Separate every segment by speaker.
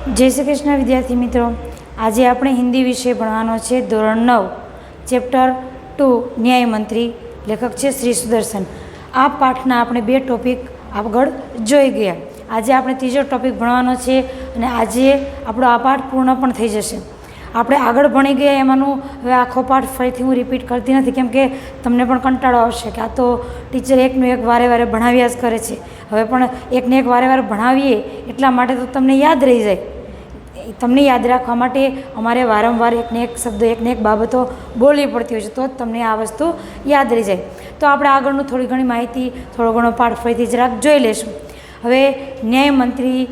Speaker 1: जय श्री कृष्ण विद्यार्थी मित्रों, आज આપણે હિન્દી વિષય ભણવાનો છે ધોરણ 9 ચેપ્ટર 2 ન્યાય મંત્રી। લેખક છે શ્રી સુદર્શન। આ પાઠના આપણે બે ટોપિક આગળ જોઈ ગયા। આજે આપણે ત્રીજો ટોપિક ભણવાનો છે અને આજે આપણો આ પાઠ પૂર્ણ પણ થઈ જશે। આપણે આગળ ભણી ગયા એમાંનું હવે આખો પાઠ ફરીથી હું રિપીટ કરતી નથી, કેમ કે તમને પણ કંટાળો આવશે કે આ તો ટીચર એકનું એક વારે વારે ભણાવ્યા જ કરે છે। હવે પણ એકને એક વારે વારે ભણાવીએ એટલા માટે તો તમને યાદ રહી જાય। તમને યાદ રાખવા માટે અમારે વારંવાર એકને એક શબ્દ એકને એક બાબતો બોલવી પડતી હોય છે, તો જ તમને આ વસ્તુ યાદ રહી જાય। તો આપણે આગળનું થોડી ઘણી માહિતી, થોડો ઘણો પાઠ ફરીથી જરાક જોઈ લઈશું। હવે ન્યાયમંત્રી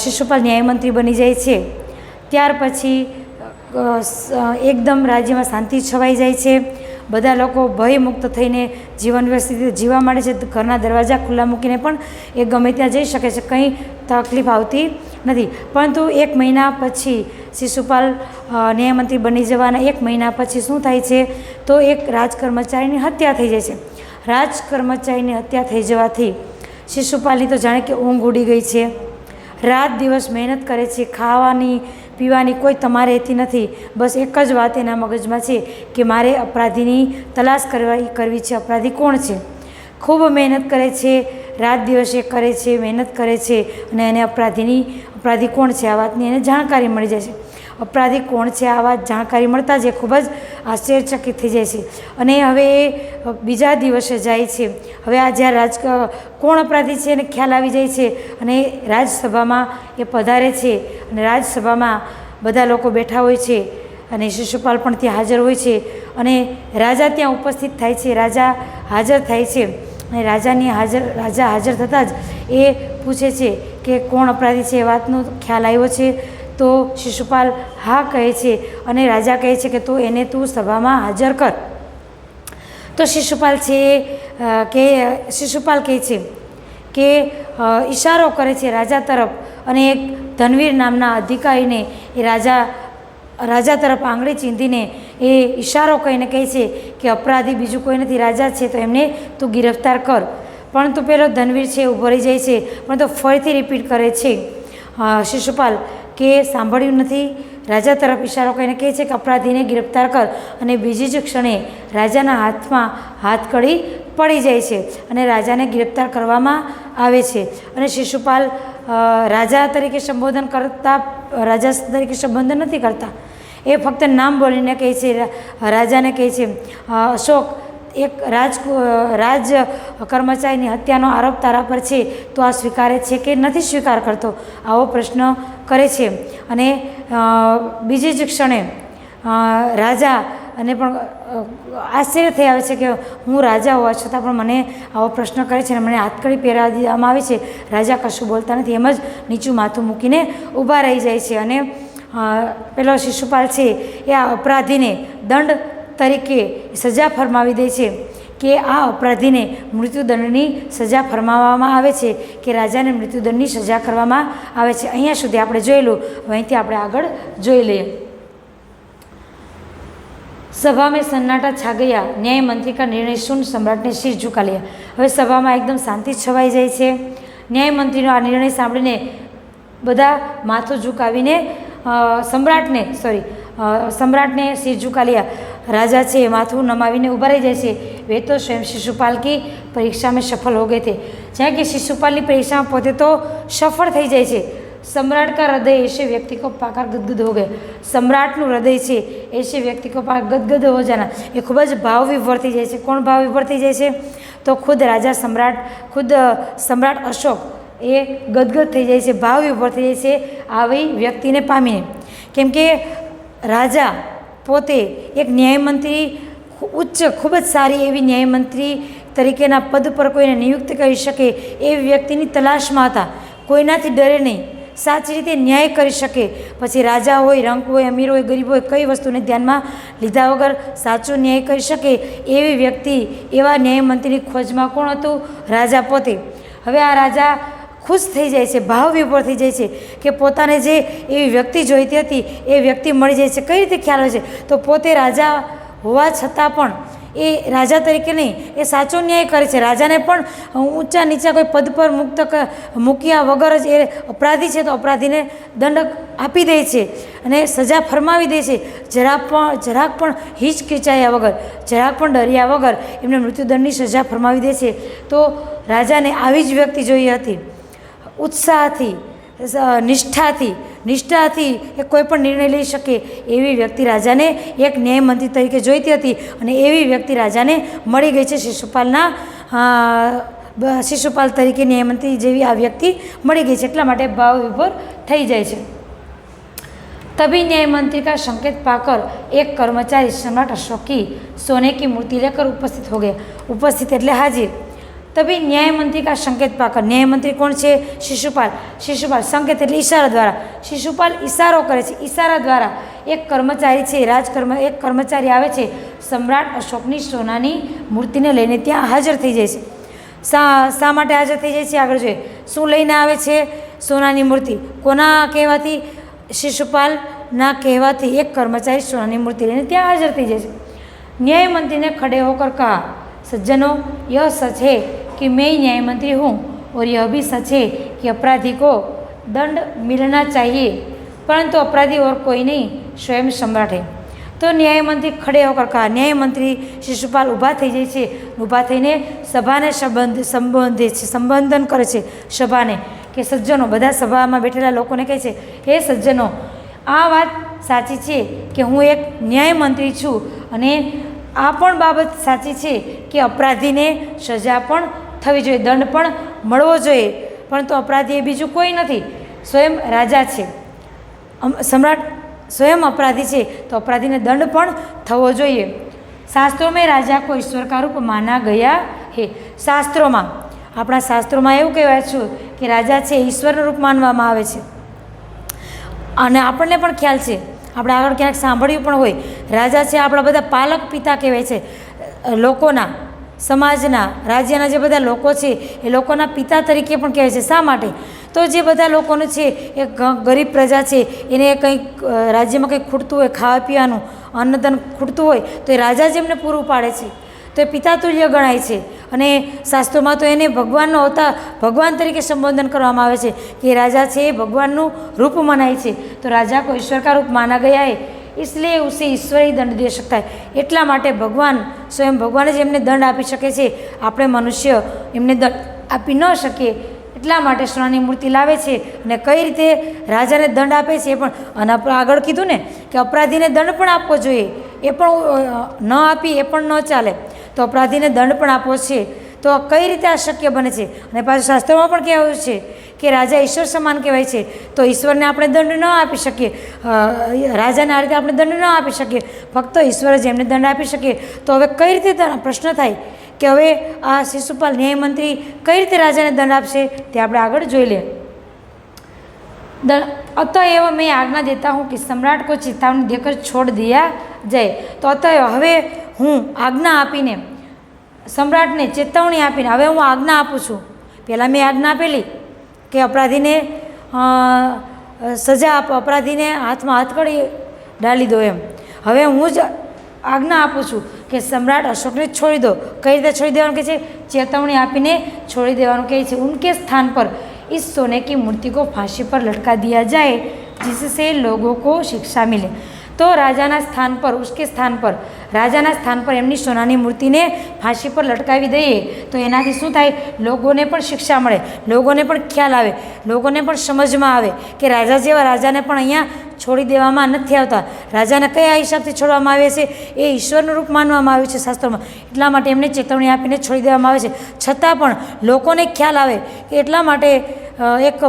Speaker 1: શિશુપાલ ન્યાયમંત્રી બની જાય છે, ત્યાર પછી એકદમ રાજ્યમાં શાંતિ છવાઈ જાય છે। બધા લોકો ભયમુક્ત થઈને જીવન વ્યવસ્થિત જીવવા માંડે છે। ઘરના દરવાજા ખુલ્લા મૂકીને પણ એ ગમે ત્યાં જઈ શકે છે, કંઈ તકલીફ આવતી નથી। પરંતુ 1 મહિના પછી શિશુપાલ ન્યાયમંત્રી બની જવાના 1 મહિના પછી શું થાય છે તો એક રાજકર્મચારીની હત્યા થઈ જાય છે। રાજકર્મચારીની હત્યા થઈ જવાથી શિશુપાલની તો જાણે કે ઊંઘ ઉડી ગઈ છે। રાત દિવસ મહેનત કરે છે, ખાવાની પીવાની કોઈ તમારે રહેતી નથી। બસ એક જ વાત એના મગજમાં છે કે મારે અપરાધીની તલાશ કરવી છે, અપરાધી કોણ છે। ખૂબ મહેનત કરે છે, રાત દિવસ એ કરે છે, મહેનત કરે છે અને એને અપરાધી કોણ છે આ વાતની એને જાણકારી મળી જાય છે। અપરાધી કોણ છે આ વાત જાણકારી મળતા જ એ ખૂબ જ આશ્ચર્યચકિત થઈ જાય છે અને હવે એ બીજા દિવસે જાય છે। હવે આ જ્યાં કોણ અપરાધી છે એને ખ્યાલ આવી જાય છે અને રાજસભામાં એ પધારે છે અને રાજસભામાં બધા લોકો બેઠા હોય છે અને શિશુપાલ પણ ત્યાં હાજર હોય છે અને રાજા ત્યાં ઉપસ્થિત થાય છે, રાજા હાજર થાય છે અને રાજા હાજર થતાં જ એ પૂછે છે કે કોણ અપરાધી છે એ વાતનો ખ્યાલ આવ્યો છે। તો શિશુપાલ હા કહે છે અને રાજા કહે છે કે એને તું સભામાં હાજર કર। તો શિશુપાલ કહે છે કે ઈશારો કરે છે રાજા તરફ અને એક ધનવીર નામના અધિકારીને એ રાજા તરફ આંગળી ચીંધીને એ ઈશારો કહીને કહે છે કે અપરાધી બીજું કોઈ નથી, રાજા છે, તો એમને તું ગિરફ્તાર કર। પરંતુ પેલો ધનવીર છે ઊભો રહી જાય છે, પરંતુ ફરીથી રિપીટ કરે છે શિશુપાલ કે સાંભળ્યું નથી। રાજા તરફ ઈશારો કહીને કહે છે કે અપરાધીને ગિરફ્તાર કર અને બીજી જ ક્ષણે રાજાના હાથમાં હાથકડી પડી જાય છે અને રાજાને ગિરફ્તાર કરવામાં આવે છે અને શિશુપાલ રાજા તરીકે સંબોધન નથી કરતા, એ ફક્ત નામ બોલીને કહે છે, રાજાને કહે છે અશોક, એક રાજ કર્મચારીની હત્યાનો આરોપ તારા પર છે, તો આ સ્વીકારે છે કે નથી સ્વીકાર કરતો, આવો પ્રશ્ન કરે છે। અને બીજી જ ક્ષણે રાજા અને પણ આશ્ચર્ય થઈ આવે છે કે હું રાજા હોવા છતાં પણ મને આવો પ્રશ્ન કરે છે અને મને હાથકડી પહેરાવી દેવામાં આવી છે। રાજા કશું બોલતા નથી, એમ જ નીચું માથું મૂકીને ઊભા રહી જાય છે અને પેલો શિશુપાલ છે એ આ અપરાધીને દંડ તરીકે સજા ફરમાવી દે છે કે આ અપરાધીને મૃત્યુદંડની સજા ફરમાવવામાં આવે છે કે રાજાને મૃત્યુદંડની સજા કરવામાં આવે છે। અહીંયા સુધી આપણે જોયેલું, અહીંથી આપણે આગળ જોઈ લઈએ। सभा में सन्नाटा छा गया, न्याय मंत्री का निर्णय सुन सम्राट ने सिर झुका लिया। હવે સભામાં એકદમ શાંતિ છવાઈ જાય છે। ન્યાય મંત્રીનો આ નિર્ણય સાંભળીને બધા માથું ઝુકાવીને सम्राट ने सिर झुका लिया। राजा છે માથું નમાવીને ઊભા રહી જાય છે। वे तो स्वयं शिशुपाल की परीक्षा में सफल हो गए थे। જ્યાં કે શિશુપાલની પરીક્ષામાં પોતે તો સફળ થઈ જાય છે। सम्राट का हृदय ऐसे व्यक्ति को पाकर गदगद हो गया। सम्राटનું हृदय છે ऐसे व्यक्ति को पाकर गदगद हो जाना, એ ખૂબ જ ભાવ વિભોર થઈ જાય છે। કોણ ભાવ વિભોર થઈ જાય છે તો ખુદ સમ્રાટ અશોક એ ગદગદ થઈ જાય છે, ભાવ વિભોર થઈ જાય છે આવી વ્યક્તિને પામીને। કેમ કે રાજા પોતે એક ન્યાયમંત્રી ખૂબ જ સારી એવી ન્યાયમંત્રી તરીકેના પદ પર કોઈને નિયુક્ત કરી શકે એવી વ્યક્તિની તલાશમાં હતા। કોઈનાથી ડરે નહીં, સાચી રીતે ન્યાય કરી શકે। પછી રાજા હોય, રંક હોય, અમીર હોય, ગરીબ હોય, કઈ વસ્તુને ધ્યાનમાં લીધા વગર સાચો ન્યાય કરી શકે એવી વ્યક્તિ, એવા ન્યાયમંત્રીની ખોજમાં કોણ હતું? રાજા પોતે। હવે આ રાજા ખુશ થઈ જાય છે, ભાવ વિભોર થઈ જાય છે કે પોતાને જે એવી વ્યક્તિ જોઈતી હતી એ વ્યક્તિ મળી જાય છે। કઈ રીતે ખ્યાલ હોય છે તો પોતે રાજા હોવા છતાં પણ એ રાજા તરીકે નહીં, એ સાચો ન્યાય કરે છે. રાજાને પણ ઊંચા નીચા કોઈ પદ પર મૂક્યા વગર જ એ અપરાધી છે તો અપરાધીને દંડ આપી દે છે અને સજા ફરમાવી દે છે. જરાક પણ હિચકિચાયા વગર, જરાક પણ ડર્યા વગર એમને મૃત્યુદંડની સજા ફરમાવી દે છે. તો રાજાને આવી જ વ્યક્તિ જોઈએ હતી, ઉત્સાહથી, નિષ્ઠાથી એ કોઈ પણ નિર્ણય લઈ શકે એવી વ્યક્તિ રાજાને એક ન્યાયમંત્રી તરીકે જોઈતી હતી અને એવી વ્યક્તિ રાજાને મળી ગઈ છે. શિશુપાલ તરીકે ન્યાયમંત્રી જેવી આ વ્યક્તિ મળી ગઈ છે, એટલા માટે ભાવ વિભોર થઈ જાય છે. तभी न्यायमंत्री का संकेत पाकर एक कर्मचारी सम्राट अशोक की सोने की मूर्ति लेकर उपस्थित हो गया. उपस्थित એટલે હાજર. तभी न्यायमंत्री का संकेत पाकर, न्यायमंत्री કોણ છે? શિશુપાલ. સંકેત એટલે ઈશારા દ્વારા. શિશુપાલ ઈશારો કરે છે, ઈશારા દ્વારા એક કર્મચારી છે, એક કર્મચારી આવે છે, સમ્રાટ અશોકની સોનાની મૂર્તિને લઈને ત્યાં હાજર થઈ જાય છે. શા માટે હાજર થઈ જાય છે આગળ જોઈએ. શું લઈને આવે છે? સોનાની મૂર્તિ. કોના કહેવાથી? शिशुपालना कहवाती एक कर्मचारी सोनानी मूर्ति लेने ત્યાં हाजिर થઈ જાય છે. न्यायमंत्री ने खड़े होकर कहा, सज्जनों, यह सच है कि मैं न्यायमंत्री हूँ और यह भी सच है कि अपराधी को दंड मिलना चाहिए, परंतु अपराधी और कोई नहीं, स्वयं सम्राट है. तो न्यायमंत्री खड़े होकर कहा. न्यायमंत्री शिशुपाल ઊભા થઈ જાય છે. ઊભા થઈને સભાને સંબોધન કરે છે. સભાને કે સજ્જનો, બધા સભામાં બેઠેલા લોકોને કહે છે, હે સજ્જનો, આ વાત સાચી છે કે હું એક ન્યાયમંત્રી છું અને આ પણ બાબત સાચી છે કે અપરાધીને સજા પણ થવી જોઈએ, દંડ પણ મળવો જોઈએ, પરંતુ અપરાધી એ બીજું કોઈ નથી, સ્વયં રાજા છે. સમ્રાટ स्वयं अपराधी છે તો અપરાધીને દંડ પણ થવો જોઈએ. શાસ્ત્રોમાં રાજા को ईश्वर का रूप माना गया है. શાસ્ત્રોમાં, આપણા શાસ્ત્રોમાં એવું કહેવાય છે કે રાજા છે ઈશ્વરનું રૂપ માનવામાં આવે છે. અને આપણને પણ ખ્યાલ છે, આપણે આગળ ક્યાંક સાંભળ્યું પણ હોય, રાજા છે આપણા બધા પાલક પિતા કહેવાય છે. લોકોના, સમાજના, રાજ્યના જે બધા લોકો છે એ લોકોના પિતા તરીકે પણ કહેવાય છે. શા માટે? તો જે બધા લોકોનું છે એ ગરીબ પ્રજા છે, એને કંઈક રાજ્યમાં કંઈક ખૂટતું હોય, ખાવા પીવાનું અન્નદાન ખૂટતું હોય તો એ રાજા જ એમને પૂરું પાડે છે, તો એ પિતાતુલ્ય ગણાય છે. અને શાસ્ત્રોમાં તો એને ભગવાનનો અવતાર, ભગવાન તરીકે સંબોધન કરવામાં આવે છે કે રાજા છે એ ભગવાનનું રૂપ મનાય છે. તો રાજા કો ઈશ્વર કા રૂપ માના ગયા હે, इसलिए उसे ईश्वर ही दंड दे सकता है. એટલા માટે ભગવાન, સ્વયં ભગવાન જ એમને દંડ આપી શકે છે, આપણે મનુષ્ય એમને દંડ આપી ન શકીએ. એટલા માટે સોનાની મૂર્તિ લાવે છે અને કઈ રીતે રાજાને દંડ આપે છે એ પણ. અને આગળ કીધું ને કે અપરાધીને દંડ પણ આપવો જોઈએ, એ પણ ન આપી એ પણ ન ચાલે, તો અપરાધીને દંડ પણ આપવો છે. તો કઈ રીતે આ શક્ય બને છે? અને પાછું શાસ્ત્રોમાં પણ કહેવાયું છે કે રાજા ઈશ્વર સમાન કહેવાય છે, તો ઈશ્વરને આપણે દંડ ન આપી શકીએ, રાજાને આ રીતે આપણે દંડ ન આપી શકીએ, ફક્ત ઈશ્વર જ એમને દંડ આપી શકીએ. તો હવે કઈ રીતે પ્રશ્ન થાય કે હવે આ શિશુપાલ ન્યાયમંત્રી કઈ રીતે રાજાને દંડ આપશે તે આપણે આગળ જોઈ લઈએ. अतएव मैं आज्ञा देता हूँ कि सम्राट को चेतावनी देकर छोड़ दिया जाए. तो अतएव હવે હું આજ્ઞા આપીને, સમ્રાટને ચેતવણી આપીને હવે હું આજ્ઞા આપું છું. પહેલાં મેં આજ્ઞા આપેલી કે અપરાધીને સજા આપો, અપરાધીને હાથમાં હથકડી ડાલી દો એમ. હવે હું જ આજ્ઞા આપું છું કે સમ્રાટ અશોકને છોડી દો. કઈ રીતે છોડી દેવાનું કહે છે? ચેતવણી આપીને છોડી દેવાનું કહે છે. ઉનકે સ્થાન પર इस सोने की मूर्ति को फांसी पर लटका दिया जाए जिससे लोगों को शिक्षा मिले. तो રાજાના સ્થાન પર, ઉસકે સ્થાન પર, રાજાના સ્થાન પર એમની સોનાની મૂર્તિને ફાંસી પર લટકાવી દઈએ તો એનાથી શું થાય? લોકોને પણ શિક્ષા મળે, લોકોને પણ ખ્યાલ આવે, લોકોને પણ સમજમાં આવે કે રાજા જેવા રાજાને પણ અહીંયા છોડી દેવામાં નથી આવતા. રાજાને કયા હિસાબથી છોડવામાં આવે છે? એ ઈશ્વરનું રૂપ માનવામાં આવ્યું છે શાસ્ત્રોમાં. એટલા માટે એમને ચેતવણી આપીને છોડી દેવામાં આવે છે. છતાં પણ લોકોને ખ્યાલ આવે કે એટલા માટે એક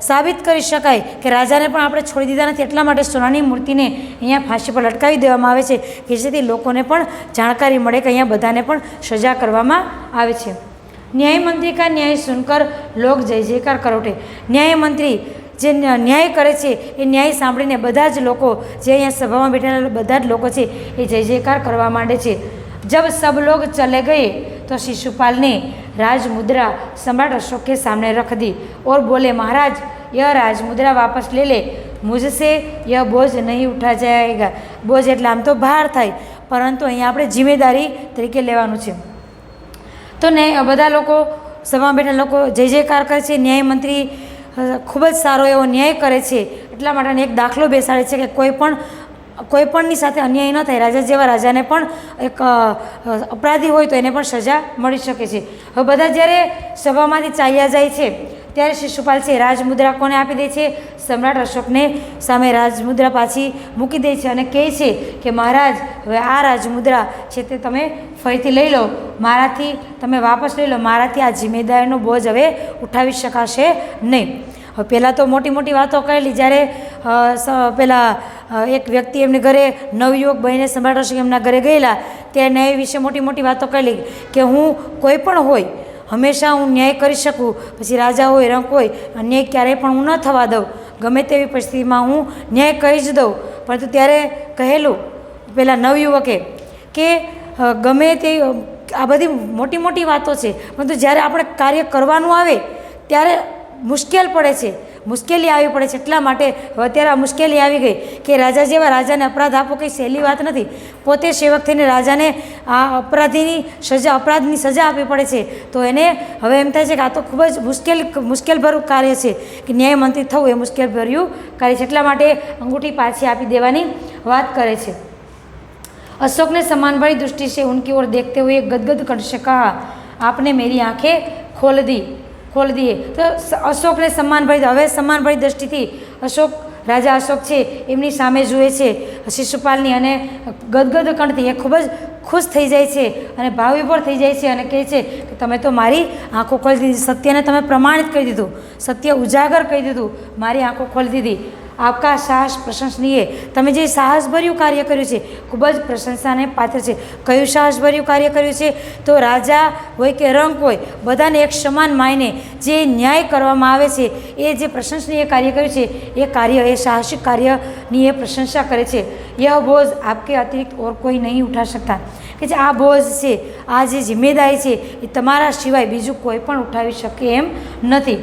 Speaker 1: સાબિત કરી શકાય કે રાજાને પણ આપણે છોડી દીધા નથી, એટલા માટે સોનાની મૂર્તિને અહીંયા ફાંસી પર લટકાવી દેવામાં આવે છે કે જેથી લોકોને પણ જાણકારી મળે કે અહીંયા બધાને પણ સજા કરવામાં આવે છે. ન્યાયમંત્રી કા ન્યાય સુનકર લોક જય જયકાર कर उठे. ન્યાયમંત્રી જે ન્યાય કરે છે એ ન્યાય સાંભળીને બધા જ લોકો, જે અહીંયા સભામાં બેઠેલા બધા જ લોકો છે એ જય જયકાર કરવા માંડે છે. जब सब लोग चले गए तो शिशुपाल ने राज मुद्रा सम्राट अशोक के सामने रख दी और बोले, महाराज यह राज मुद्रा वापस ले ले, मुझसे यह बोझ नहीं उठा जाएगा. बोझ એટલે આમ તો ભાર થાય, પરંતુ અહીંયા આપણે જિમ્મેદારી તરીકે લેવાનું છે. તો ને બધા લોકો સભામાં બેઠા લોકો જય જયકાર કરે છે. ન્યાયમંત્રી ખૂબ જ સારો એવો ન્યાય કરે છે. એટલા માટે એક દાખલો બેસાડે છે કે કોઈ પણની સાથે અન્યાય ન થાય. રાજા જેવા રાજાને પણ એક અપરાધી હોય તો એને પણ સજા મળી શકે છે. હવે બધા જ્યારે સભામાંથી ચાલ્યા જાય છે ત્યારે શિશુપાલ છે રાજમુદ્રા કોને આપી દે છે? સમ્રાટ અશોકને સામે રાજમુદ્રા પાછી મૂકી દે છે અને કહે છે કે મહારાજ, હવે આ રાજમુદ્રા છે તે તમે ફરીથી લઈ લો, મારાથી તમે વાપસ લઈ લો. મારાથી આ જિમ્મેદારીનો બોજ હવે ઉઠાવી શકાશે નહીં. હવે પહેલાં તો મોટી મોટી વાતો કરેલી. જ્યારે પેલા એક વ્યક્તિ એમને ઘરે નવયુવક બનીને સમ્રાટ અશોક એમના ઘરે ગયેલા ત્યારે ન્યાય વિશે મોટી મોટી વાતો કરેલી કે હું કોઈ પણ હોય હંમેશા હું ન્યાય કરી શકું. પછી રાજા હોય, રંક હોય, અન્યાય ક્યારેય પણ હું ન થવા દઉં. ગમે તેવી પરિસ્થિતિમાં હું ન્યાય કરી જ દઉં. પરંતુ ત્યારે કહેલું પેલા નવયુવકે કે ગમે તે આ બધી મોટી મોટી વાતો છે, પરંતુ જ્યારે આપણે કાર્ય કરવાનું આવે ત્યારે મુશ્કેલી આવી પડે છે. એટલા માટે અત્યારે આ મુશ્કેલી આવી ગઈ કે રાજા જેવા રાજાને અપરાધ આપવો કંઈ સહેલી વાત નથી. પોતે સેવક થઈને રાજાને આ અપરાધની સજા આપવી પડે છે. તો એને હવે એમ થાય છે કે આ તો ખૂબ જ મુશ્કેલભર્યું કાર્ય છે કે ન્યાયમંત્રી થવું એ મુશ્કેલભર્યું કાર્ય છે. એટલા માટે અંગૂઠી પાછી આપી દેવાની વાત કરે છે. अशोक ने सम्मान भरी दृष्टि से उनकी ओर देखते हुए गदगद कंठ से कहा, आपने मेरी आंखें खोल दिए. तो अशोक ने सम्मान भरी, હવે सम्मान भरी दृष्टिથી અશોક રાજા અશોક છે એમની સામે જુએ છે શિશુપાલની અને ગદગદ કંઠથી એ ખૂબ જ ખુશ થઈ જાય છે અને ભાવવિભોર થઈ જાય છે અને કહે છે કે તમે તો મારી આંખો ખોલી દીધી. સત્યને તમે પ્રમાણિત કરી દીધું, સત્ય ઉજાગર કરી દીધું, મારી આંખો ખોલી દીધી. આપકા સાહસ પ્રશંસનીય. તમે જે સાહસભર્યું કાર્ય કર્યું છે ખૂબ જ પ્રશંસાને પાત્ર છે. કયું સાહસભર્યું કાર્ય કર્યું છે? તો રાજા હોય કે રંક હોય બધાને એક સમાન માયને જે ન્યાય કરવામાં આવે છે એ જે પ્રશંસનીય કાર્ય કર્યું છે એ કાર્ય, એ સાહસિક કાર્યની એ પ્રશંસા કરે છે. यह बोझ आपके अतिरिक्त और कोई नहीं उठा सकता. કે જે આ બોઝ છે, આ જે જિમ્મેદારી છે એ તમારા સિવાય બીજું કોઈ પણ ઉઠાવી શકે એમ નથી.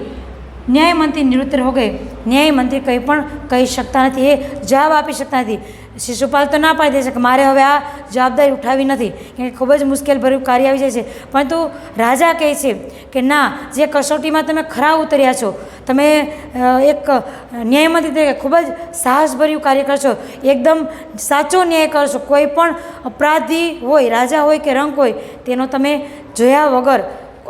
Speaker 1: ન્યાયમંત્રી નિવૃત્ત હો ગયે. ન્યાયમંત્રી કંઈ પણ કહી શકતા નથી, એ જવાબ આપી શકતા નથી. શિશુપાલ તો ના પાડી દે છે કે મારે હવે આ જવાબદારી ઉઠાવી નથી, કે ખૂબ જ મુશ્કેલભર્યું કાર્ય આવી જાય છે. પરંતુ રાજા કહે છે કે ના, જે કસોટીમાં તમે ખરા ઉતર્યા છો, તમે એક ન્યાયમંત્રી તરીકે ખૂબ જ સાહસભર્યું કાર્ય કરશો, એકદમ સાચો ન્યાય કરશો. કોઈ પણ અપરાધી હોય, રાજા હોય કે રંક હોય, તેનો તમે જોયા વગર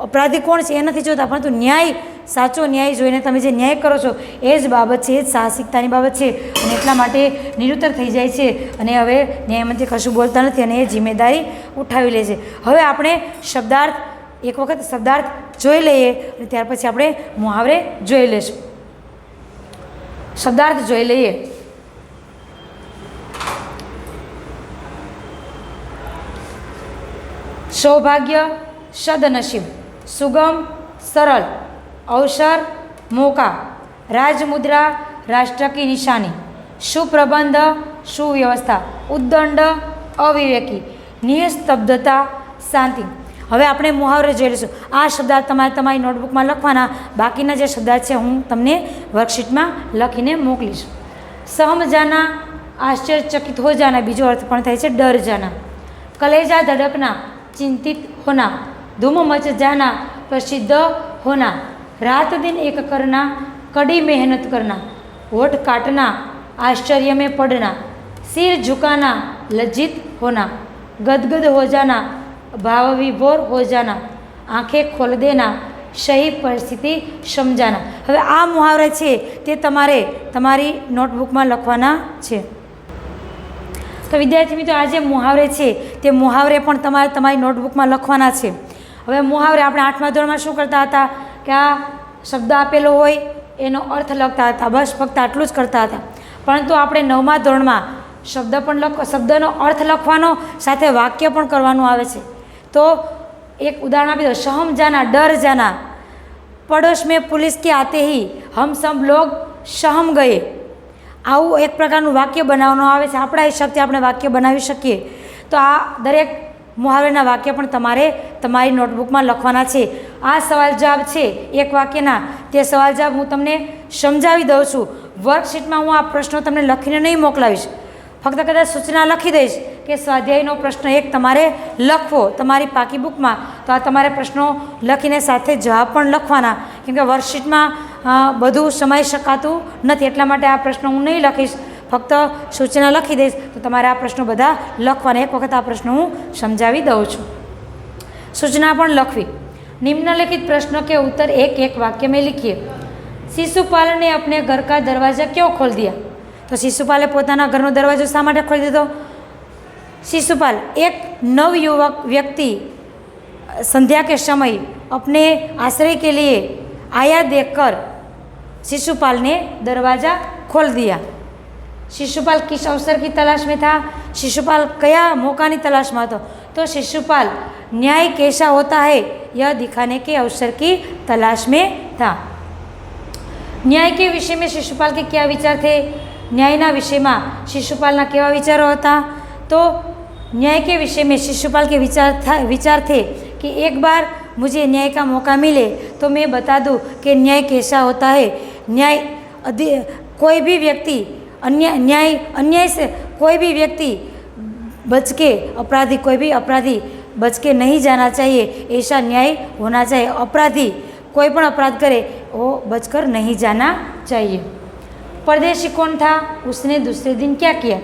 Speaker 1: અપરાધી કોણ છે એ નથી જોતા, પરંતુ ન્યાય, સાચો ન્યાય જોઈને તમે જે ન્યાય કરો છો એ જ બાબત છે, એ જ સાહસિકતાની બાબત છે. અને એટલા માટે નિરુત્તર થઈ જાય છે અને હવે ન્યાયમંત્રી કશું બોલતા નથી અને એ જિમ્મેદારી ઉઠાવી લે છે. હવે આપણે એક વખત શબ્દાર્થ જોઈ લઈએ અને ત્યાર પછી આપણે મુહાવરે જોઈ લઈશું. શબ્દાર્થ જોઈ લઈએ. સૌભાગ્ય, સદનસીબ, સુગમ, સરળ, अवसर, मौका, राजमुद्रा, राष्ट्र की निशानी, सुप्रबंध, सुव्यवस्था, उद्दंड, अविवेकी, निस्तब्धता, शांति. હવે આપણે મુહાવરે જોઈ લઈશું. આ શબ્દાર્થ તમારી નોટબુકમાં લખવાના. બાકીના જે શબ્દાર્થ છે હું તમને વર્કશીટમાં લખીને મોકલીશ. सहम जाना, आश्चर्यचकित हो जाना, बीजो अर्थ पण थाय छे डर जाना. कलेजा धड़कना, चिंतित होना. धूम मच जाना, प्रसिद्ध होना. रात दिन एक करना, कड़ी मेहनत करना. होठ काटना, आश्चर्य में पड़ना. सिर झुकाना, लज्जित होना. गदगद हो जाना, भाव विभोर हो जाना. आंखें खोल देना, सही परिस्थिति समझाना. હવે આ મુહાવરા છે તે તમારે તમારી નોટબુકમાં લખવાના છે. તો વિદ્યાર્થી મિત્રો, આ જે મુહાવરે છે તે મુહાવરે પણ તમારે તમારી નોટબુકમાં લખવાના છે. હવે મુહાવરે આપણે 8મા ધોરણમાં શું કરતા હતા કે આ શબ્દ આપેલો હોય એનો અર્થ લખતા હતા, બસ ફક્ત આટલું જ કરતા હતા. પરંતુ આપણે 9મા ધોરણમાં શબ્દનો અર્થ લખવાનો સાથે વાક્ય પણ કરવાનું આવે છે. તો એક ઉદાહરણ આપી દો. सहम जाना, डर जाना. પડોશ में पुलिस के आते ही हम सब लोग सहम गए. આવું એક પ્રકારનું વાક્ય બનાવવાનું આવે છે. આપણા હિસાબથી આપણે વાક્ય બનાવી શકીએ. તો આ દરેક મુહાવરાના વાક્ય પણ તમારે તમારી નોટબુકમાં લખવાના છે. આ સવાલ જવાબ છે એક વાક્યના, તે સવાલ જવાબ હું તમને સમજાવી દઉં છું. વર્કશીટમાં હું આ પ્રશ્નો તમને લખીને નહીં મોકલાવીશ. फक्त कदाच सूचना लखी दईश कि स्वाध्यायનો प्रश्न 1 तमारे लखवो तमारी पाकी बुक में, तो आ तमारे प्रश्नों लखीने साथे जवाब पण लखवाना, केम के वर्कशीट में बधुं समाई शकातुं नथी, एटला माटे आ प्रश्न हूँ नहीं लखीश, फक्त सूचना लखी दईश तो तमारे आ प्रश्नों बधा लखवाना। एक वखत आ प्रश्न हूँ समझावी दऊं छुं। सूचना पण लखवी। निम्नलिखित प्रश्नों के उत्तर एक एक वाक्य में लिखिए। शिशुपाल ने अपने घर का दरवाज़ा क्यों खोल दिया? तो शिशुपाले पोताना घरनो दरवाजो शा माटे खोली दीधो? शिशुपाल एक नवयुवक व्यक्ति संध्या के समय अपने आश्रय के लिए आया देखकर शिशुपाल ने दरवाज़ा खोल दिया। शिशुपाल किस अवसर की तलाश में था? शिशुपाल कया मौका की तलाश में था? तो शिशुपाल न्याय कैसा होता है यह दिखाने के अवसर की तलाश में था। न्याय के विषय में शिशुपाल के क्या विचार थे? न्यायना विषय में शिशुपालना केवा विचारों था? तो न्याय के विषय में शिशुपाल के विचार थे कि एक बार मुझे न्याय का मौका मिले तो मैं बता दूं कि न्याय कैसा होता है। न्याय कोई भी व्यक्ति अन्याय से कोई भी व्यक्ति बच के कोई भी अपराधी बच के नहीं जाना चाहिए, ऐसा न्याय होना चाहिए। अपराधी कोई पण अपराध करे वो बचकर नहीं जाना चाहिए। परदेशी कौन था? उसने दूसरे दिन क्या किया?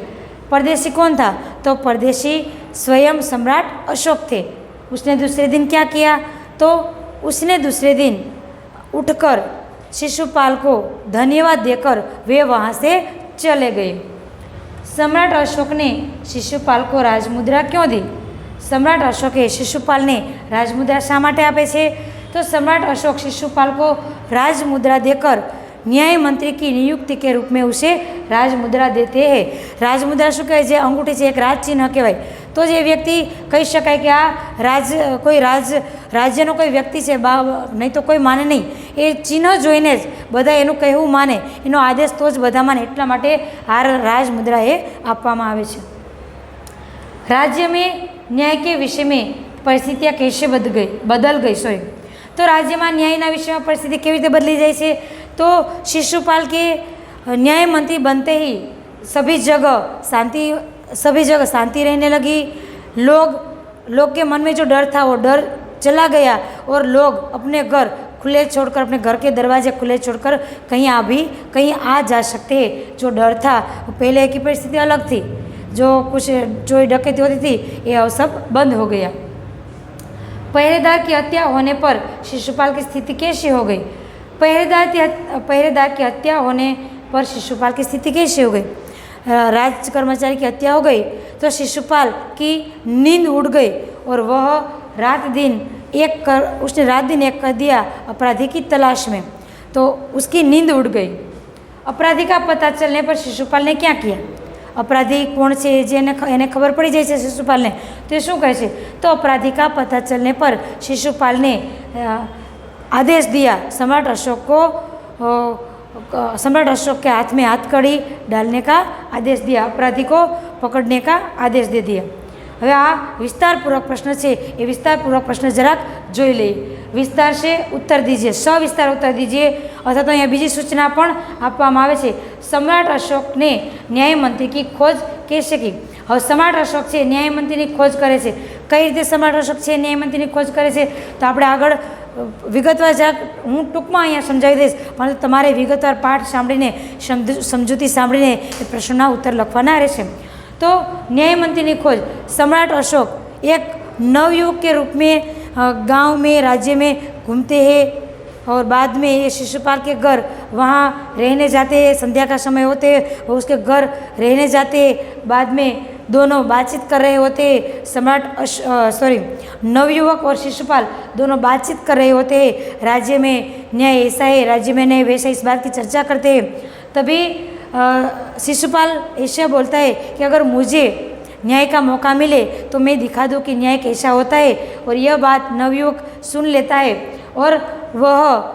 Speaker 1: परदेशी कौन था? तो परदेशी स्वयं सम्राट अशोक थे। उसने दूसरे दिन क्या किया? तो उसने दूसरे दिन उठकर शिशुपाल को धन्यवाद देकर वे वहाँ से चले गए। सम्राट अशोक ने शिशुपाल को राजमुद्रा क्यों दी? सम्राट अशोके शिशुपाल ने राजमुद्रा शा माटे आपे छे? तो सम्राट अशोक शिशुपाल को राजमुद्रा देकर न्याय मंत्री की नियुक्ति के रूप में उसे राजमुद्रा देते हैं। राजमुद्रा शू कहे? जे अंगूठी से एक राज चिन्ह कहवाय, तो जे व्यक्ति कही शकाय कि आ कोई राज्यनो कोई व्यक्ति है, नहीं तो कोई माने नहीं। ए चिन्ह जोईने ज बधा एनुं कहेवुं माने, एनो आदेश तो ज बधा माने, एटला माटे आ राजमुद्रा ए आपवामां आवे छे। राज्य में न्याय के विषय में परिस्थितियाँ कैसे बदल गई तो राज्य में न्यायना विषय में परिस्थिति केवी रीते बदली जाए छे? तो शिशुपाल के न्याय मंत्री बनते ही सभी जगह शांति रहने लगी। लोग के मन में जो डर था वो डर चला गया और लोग अपने घर खुले छोड़कर, अपने घर के दरवाजे खुले छोड़कर कहीं आ जा सकते हैं। जो डर था वो पहले की परिस्थिति अलग थी, जो कुछ चोरी डकैती होती थी ये सब बंद हो गया। पहरेदार की हत्या होने पर शिशुपाल की स्थिति कैसी हो गई? पहरेदार की हत्या होने पर शिशुपाल की स्थिति कैसी हो गई? राज कर्मचारी की हत्या हो गई तो शिशुपाल की नींद उड़ गई और वह उसने रात दिन एक कर दिया अपराधी की तलाश में, तो उसकी नींद उड़ गई। अपराधी का पता चलने पर शिशुपाल ने क्या किया? अपराधी कौन से जेने खबर पड़ी जाए शिशुपाल ने, तो शू कहे छे? तो अपराधी का पता चलने पर शिशुपाल ने आदेश दिया सम्राट अशोक के हाथ में हाथकड़ी डालने का आदेश दिया, अपराधी को पकड़ने का आदेश दे दिया। हवे आ विस्तारपूर्वक प्रश्न है, ये विस्तारपूर्वक प्रश्न जराक जोई लईए। विस्तार से उत्तर दीजिए, सविस्तार उत्तर दीजिए। अथवा तो अहींया बीजी सूचना पण आपवामां आवे छे। सम्राट अशोक ने न्याय मंत्री की खोज कैसे की? हवे सम्राट अशोक छे न्याय मंत्री की खोज करे छे। कई रीते सम्राट अशोक छे न्याय मंत्री की खोज करे छे तो आपणे आगळ विगतवार જરાક હું ટૂંકમાં અહીંયા સમજાવી દઈશ, પરંતુ તમારે વિગતવાર પાઠ સાંભળીને સમજૂતી સાંભળીને એ પ્રશ્નના ઉત્તર લખવાના રહેશે। तो न्याय मंत्री की खोज। सम्राट अशोक एक नवयुवक के रूप में गांव में राज्य में घूमते हैं और बाद में ये शिशुपाल के घर वहाँ रहने जाते हैं। संध्या का समय होते हैं उसके घर रहने जाते हैं। बाद में दोनों बातचीत कर रहे होते नवयुवक और शिशुपाल दोनों बातचीत कर रहे होते हैं। राज्य में न्याय ऐसा है, राज्य में न्याय वैसा, इस बात की चर्चा करते हैं। तभी शिशुपाल ऐसा बोलता है कि अगर मुझे न्याय का मौका मिले तो मैं दिखा दूं कि न्याय कैसा होता है। और यह बात नवयुवक सुन लेता है और वह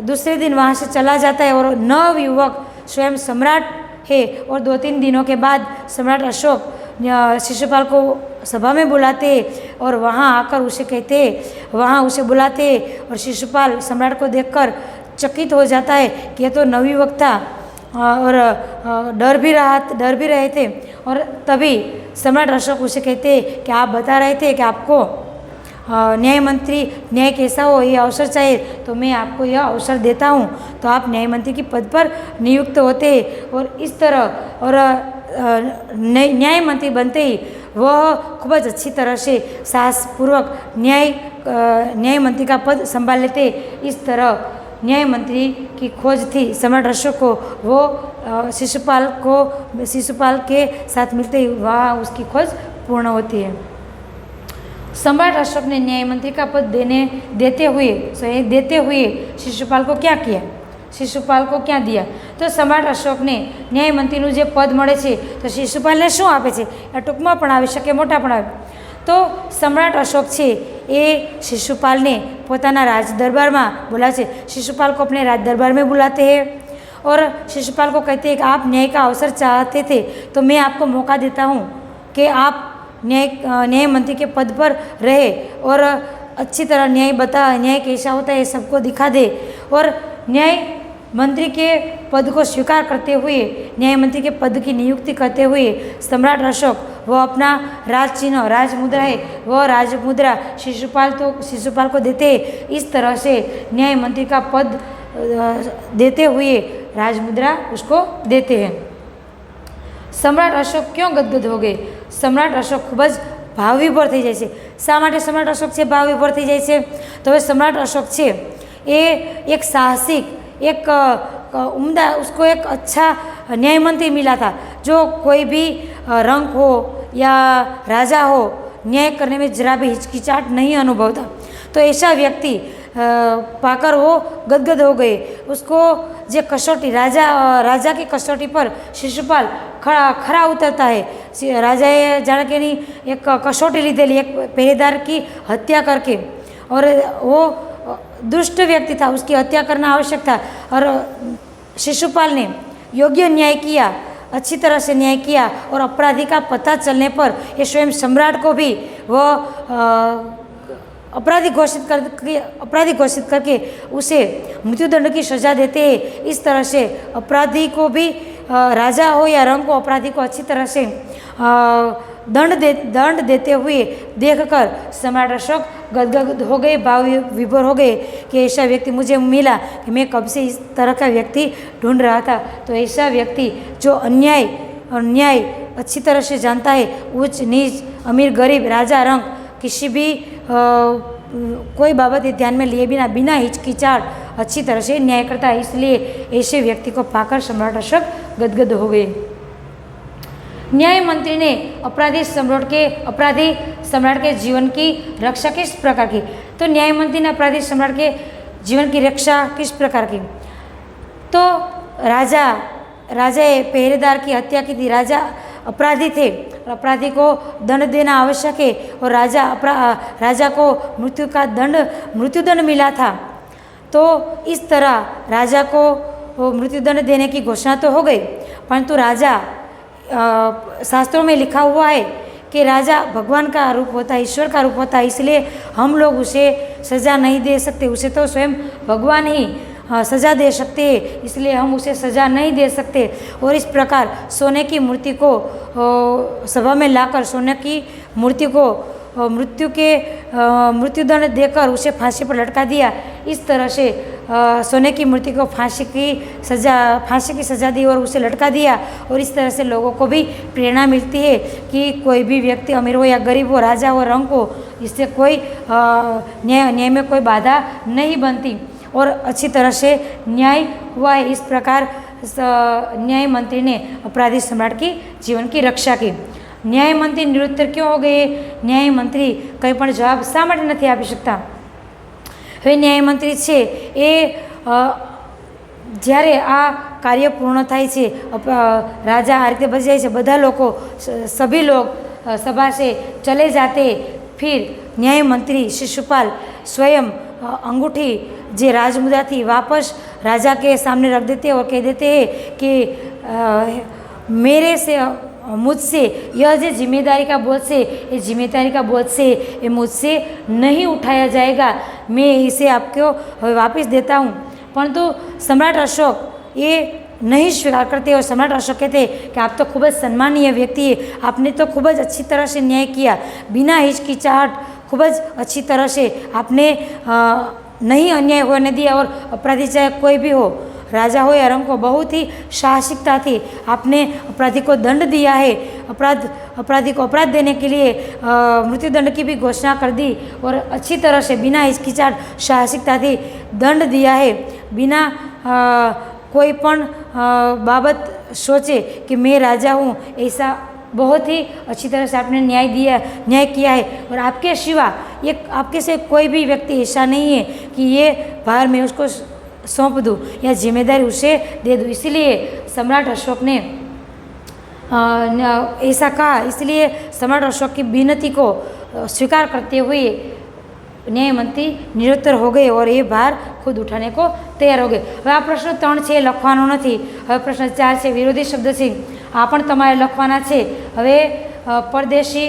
Speaker 1: दूसरे दिन वहाँ से चला जाता है। और नवयुवक स्वयं सम्राट है और 2-3 दिनों के बाद सम्राट अशोक शिशुपाल को सभा में बुलाते और वहाँ आकर उसे कहते, वहाँ उसे बुलाते और शिशुपाल सम्राट को देखकर चकित हो जाता है कि यह तो नवयुवक था और डर भी रहे थे। और तभी सम्राट अशोक उसे कहते कि आप बता रहे थे कि आपको न्याय मंत्री न्याय कैसा हो ये अवसर चाहिए, तो मैं आपको यह अवसर देता हूँ, तो आप न्याय मंत्री की पद पर नियुक्त होते हैं। और इस तरह और न्याय मंत्री बनते ही वह खूब अच्छी तरह से साहसपूर्वक न्याय मंत्री का पद संभाल लेते। इस तरह न्याय मंत्री की खोज थी सम्राट अशोक को। वो शिशुपाल के साथ मिलते ही वहाँ उसकी खोज पूर्ण होती है। सम्राट अशोक ने न्याय मंत्री का पद देते हुए शिशुपाल को क्या किया, शिशुपाल को क्या दिया? तो सम्राट अशोक ने न्याय मंत्रीનું જે પદ મળે છે તો શિશુપાલને શું આપે છે? ટૂંકમાં પણ આવી શકે, મોટા પણ આવે। તો सम्राट अशोक છે એ शिशुपाल ने પોતાના રાજ દરબારમાં बुलाए છે। शिशुपाल को अपने राज दरबार में बुलाते हैं और शिशुपाल को कहते हैं कि आप न्याय का अवसर चाहते थे, तो मैं आपको मौका देता हूँ कि आप न्याय मंत्री के पद पर रहे और अच्छी तरह न्याय कैसा होता है सबको दिखा दे। और न्याय मंत्री के पद को स्वीकार करते हुए, न्याय मंत्री के पद की नियुक्ति करते हुए सम्राट अशोक वह अपना राज चिन्ह, राज मुद्रा है, वह राज मुद्रा शिशुपाल को देते। इस तरह से न्याय मंत्री का पद देते हुए राज मुद्रा उसको देते हैं। सम्राट अशोक क्यों गदगद हो गए? सम्राट अशोक खूब ज भावविभोर थी जाए। शा माटे सम्राट अशोक से भावविभोर थी जाए? तो હવે सम्राट अशोक है ये एक साहसिक, एक उम्दा, उसको एक अच्छा न्याय मंत्री मिला था जो कोई भी रंक हो या राजा हो, न्याय करने में जरा भी हिचकिचाहट नहीं अनुभवता। तो ऐसा व्यक्ति पाकर वो गदगद हो गए। उसको जे कसौटी राजा की कसौटी पर शिशुपाल खरा उतरता है। राजाए जाने के नहीं एक कसौटी लीधेली, एक पहरेदार की हत्या करके, और वो दुष्ट व्यक्ति था, उसकी हत्या करना आवश्यक था। और शिशुपाल ने योग्य न्याय किया, अच्छी तरह से न्याय किया, और अपराधी का पता चलने पर ये स्वयं सम्राट को भी वह अपराधी घोषित करके उसे मृत्युदंड की सज़ा देते हैं। इस तरह से अपराधी को भी, राजा हो या रंग को, अपराधी को अच्छी तरह से दंड देते हुए देखकर सम्राट अशोक गदगद हो गए, भाव विभोर हो गए कि ऐसा व्यक्ति मुझे मिला कि मैं कब से इस तरह का व्यक्ति ढूंढ रहा था। तो ऐसा व्यक्ति जो अन्याय और न्याय अच्छी तरह से जानता है, उच्च नीच, अमीर गरीब, राजा रंग, किसी भी कोई बाबत ध्यान में लिए बिना हिचकिचाहट अच्छी तरह से न्याय करता है। इसलिए ऐसे व्यक्ति को पाकर सम्राट अशोक गदगद हो गए। न्याय मंत्री ने अपराधी सम्राट के जीवन की रक्षा किस प्रकार की? तो न्याय मंत्री ने अपराधी सम्राट के जीवन की रक्षा किस प्रकार की? तो राजाए पहरेदार की हत्या की थी। राजा अपराधी थे, अपराधी को दंड देना आवश्यक है, और राजा को मृत्युदंड मिला था। तो इस तरह राजा को मृत्युदंड देने की घोषणा तो हो गई, परंतु राजा, शास्त्रों में लिखा हुआ है कि राजा भगवान का रूप होता है, ईश्वर का रूप होता है, इसलिए हम लोग उसे सज़ा नहीं दे सकते। उसे तो स्वयं भगवान ही सज़ा दे सकते हैं, इसलिए हम उसे सज़ा नहीं दे सकते। और इस प्रकार सोने की मूर्ति को सभा में लाकर सोने की मूर्ति को मृत्युदंड देकर उसे फांसी पर लटका दिया। इस तरह से सोने की मूर्ति को फांसी की सज़ा दी और उसे लटका दिया। और इस तरह से लोगों को भी प्रेरणा मिलती है कि कोई भी व्यक्ति अमीर हो या गरीब हो, राजा हो, रंक हो, इससे कोई न्याय में कोई बाधा नहीं बनती और अच्छी तरह से न्याय हुआ है। इस प्रकार न्याय मंत्री ने अपराधी सम्राट की जीवन की रक्षा की। न्याय मंत्री निरुत्तर क्यों हो गए? न्याय मंत्री કંઈ પણ જવાબ શા માટે નથી આપી શકતા? હવે ન્યાય મંત્રી છે એ જ્યારે આ કાર્ય પૂર્ણ થાય છે, રાજા આ રીતે બચી જાય છે, બધા લોકો, सभी लोग सभा से चले जाते, फिर न्याय मंत्री शिशुपाल स्वयं अंगूठी जे राजमुद्रा थी वापस राजा के सामने रख देते और कह देते हैं कि मुझसे यह जो जिम्मेदारी का बोझ से, ये जिम्मेदारी का बोझ से ये मुझसे नहीं उठाया जाएगा, मैं इसे आपको वापस देता हूँ। परंतु सम्राट अशोक ये नहीं स्वीकार करते और सम्राट अशोक कहते कि आप तो खूब सम्मानीय व्यक्ति है, आपने तो खूब अच्छी तरह से न्याय किया, बिना हिचकिचाहट खूब अच्छी तरह से आपने नहीं अन्याय होने दिया और अपराधी चाहे कोई भी हो, राजा हो या रंक हो, बहुत ही साहसिकता थी आपने अपराधी को दंड दिया है, अपराधी को अपराध देने के लिए मृत्युदंड की भी घोषणा कर दी और अच्छी तरह से बिना हिचकिचाहट साहसिकता थी दंड दिया है, बिना कोई पण बाबत सोचे कि मैं राजा हूँ, ऐसा बहुत ही अच्छी तरह से आपने न्याय किया है। और आपके सिवा ये आपके से कोई भी व्यक्ति ऐसा नहीं है कि ये भार मैं उसको सौंप दूँ या जिम्मेदारी उसे दे दूँ। इसीलिए सम्राट अशोक ने ऐसा कहा, इसलिए सम्राट अशोक की विनती को स्वीकार करते हुए न्यायमंत्री निरुत्तर हो गए और ये भार खुद उठाने को तैयार हो गए। हवे आ प्रश्न 3 है, लखवानो नथी। हवे प्रश्न 4 है, विरोधी शब्द छे, आ पण तमारे लखवाना छे। हवे परदेशी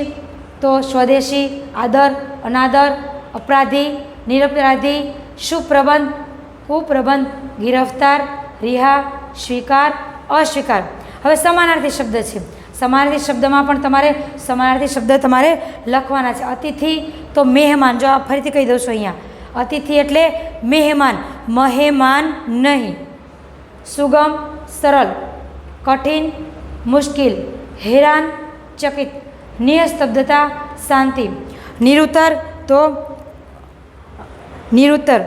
Speaker 1: तो स्वदेशी, आदर, अनादर, अपराधी, निरपराधी, सुप्रबंध, कुप्रबंध, गिरफ्तार, रिहा, स्वीकार, अस्वीकार। हवे समानार्थी शब्द है, समानार्थी शब्द में पण तमारे समानार्थी शब्द तमारे लखवाना छे। अतिथि तो मेहमान, जो आप फरीथी कही दो छो अहींया, अतिथि एटले मेहमान, महेमान नहीं। सुगम, सरल, कठिन, मुश्किल, हैरान, चकित, निस्तब्धता, शांति। निरुत्तर तो निरुत्तर,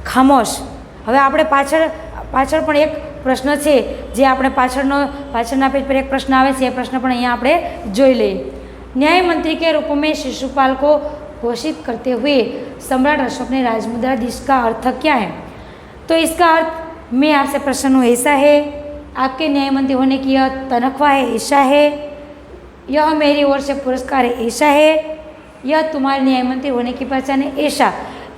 Speaker 1: खामोश। हवे आपणे पाछळ पण एक प्रश्न है जे आपणे पाछळना पेज पर एक प्रश्न आवे छे, प्रश्न पण अहींया आपणे जोई लईए। न्यायमंत्री के रूप में शिशुपाल को घोषित करते हुए सम्राट अशोक ने राजमुद्राधीश का अर्थ क्या है? तो इसका अर्थ, मैं आपसे प्रश्न हूँ, ऐसा है, आपके न्यायमंत्री होने की यह तनख्वाह है, ऐसा है, यह मेरी ओर से पुरस्कार है, ऐसा है, यह तुम्हारे न्यायमंत्री होने की पहचान है, ऐसा।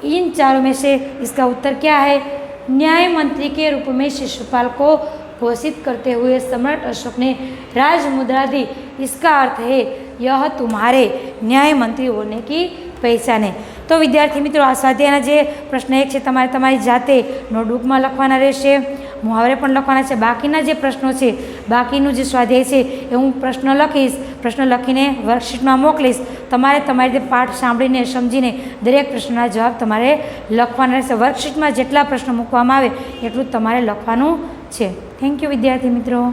Speaker 1: इन चारों में से इसका उत्तर क्या है? न्यायमंत्री के रूप में शिशुपाल को घोषित करते हुए सम्राट अशोक ने राजमुद्रा दी, इसका अर्थ है यह तुम्हारे न्यायमंत्री होने की पहचान है। तो विद्यार्थी मित्रों, आ स्वाध्यायना जे प्रश्न 1 है तमारे तमारी जाते नोटबुक में लखवाना रहेशे, मुहावरे पण लखवाना छे। बाकीना जे प्रश्नों छे, बाकीनुं जे स्वाध्याय छे ए हूँ प्रश्न लखीश, प्रश्न लखीने वर्कशीट में मोकलीश। तमारे तमारी रीते पाठ सांभळीने समजीने दरेक प्रश्नना जवाब तमारे लखवाना रहेशे। वर्कशीट में जेटला प्रश्न मूकवामां आवे એટલું તમારે લખવાનું છે। थैंक यू विद्यार्थी मित्रों।